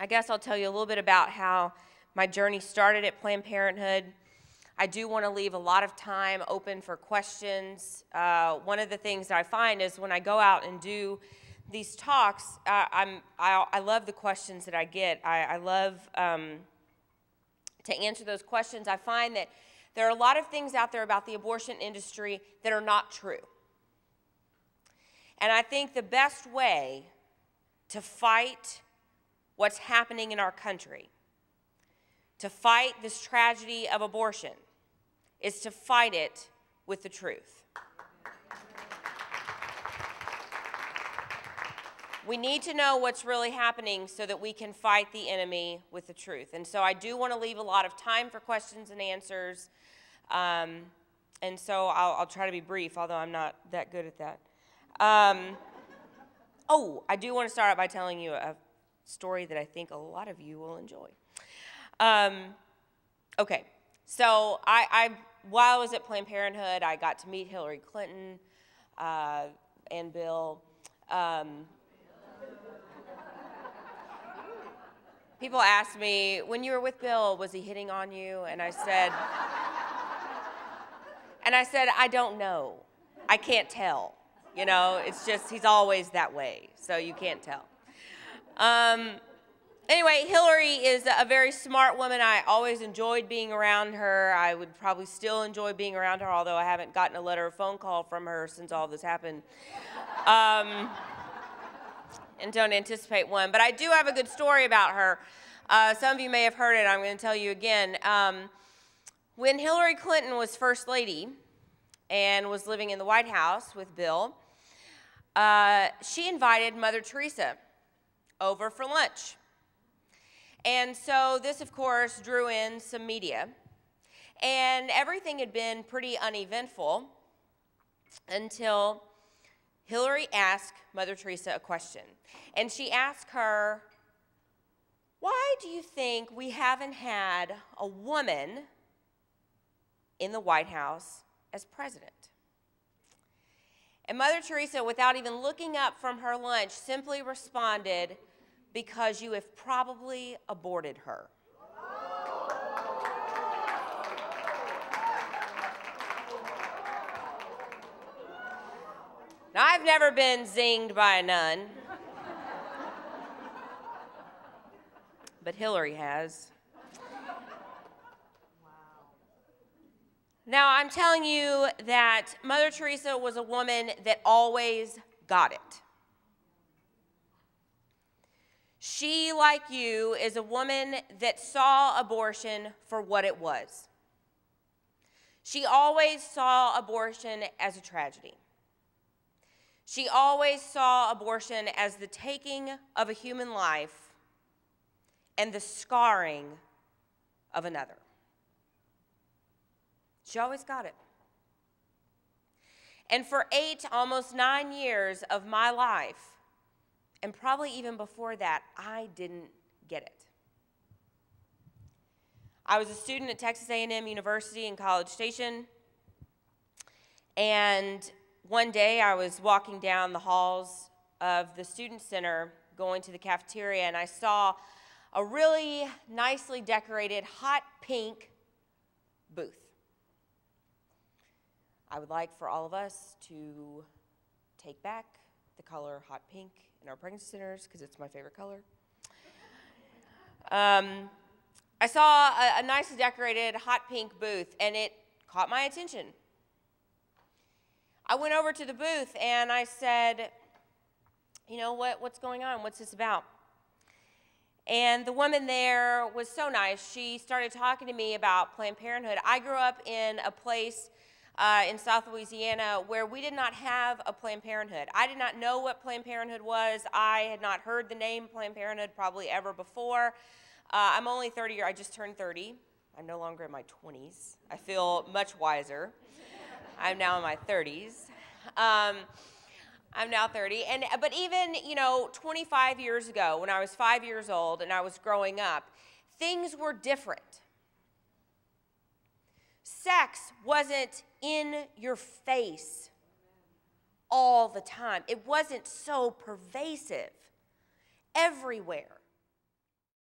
I guess I'll tell you a little bit about how my journey started at Planned Parenthood. I do want to leave a lot of time open for questions. One of the things that I find is when I go out and do these talks, I love the questions that I get. I love to answer those questions. I find that there are a lot of things out there about the abortion industry that are not true. And I think the best way to fight what's happening in our country, to fight this tragedy of abortion, is to fight it with the truth. We need to know what's really happening so that we can fight the enemy with the truth. And so I do want to leave a lot of time for questions and answers. And so I'll try to be brief, although I'm not that good at that. Oh, I do want to start out by telling you a story that I think a lot of you will enjoy. Okay, so while I was at Planned Parenthood, I got to meet Hillary Clinton and Bill. People ask me, when you were with Bill, was he hitting on you? And I said, I don't know. I can't tell. You know, it's just, he's always that way, so you can't tell. Anyway, Hillary is a very smart woman. I always enjoyed being around her. I would probably still enjoy being around her, although I haven't gotten a letter or phone call from her since all this happened. And don't anticipate one. But I do have a good story about her. Some of you may have heard it. I'm going to tell you again. When Hillary Clinton was First Lady and was living in the White House with Bill, she invited Mother Teresa over for lunch. And so this, of course, drew in some media. And everything had been pretty uneventful until Hillary asked Mother Teresa a question. And she asked her, why do you think we haven't had a woman in the White House as president? And Mother Teresa, without even looking up from her lunch, simply responded, because you have probably aborted her. Now, I've never been zinged by a nun, but Hillary has. Now, I'm telling you that Mother Teresa was a woman that always got it. She, like you, is a woman that saw abortion for what it was. She always saw abortion as a tragedy. She always saw abortion as the taking of a human life and the scarring of another. She always got it. And for 8, almost 9 years of my life, and probably even before that, I didn't get it. I was a student at Texas A&M University in College Station, and one day I was walking down the halls of the student center going to the cafeteria, and I saw a really nicely decorated hot pink booth. I would like for all of us to take back the color hot pink in our pregnancy centers, because it's my favorite color. I saw a nicely decorated hot pink booth, and it caught my attention. I went over to the booth, and I said, you know, what's going on? What's this about? And the woman there was so nice. She started talking to me about Planned Parenthood. I grew up in a place in South Louisiana where we did not have a Planned Parenthood. I did not know what Planned Parenthood was. I had not heard the name Planned Parenthood probably ever before. I'm only 30, I just turned 30. I'm no longer in my 20s. I feel much wiser. I'm now in my 30s. I'm now 30. But even, 25 years ago, when I was 5 years old and I was growing up, things were different. Sex wasn't in your face all the time. It wasn't so pervasive everywhere.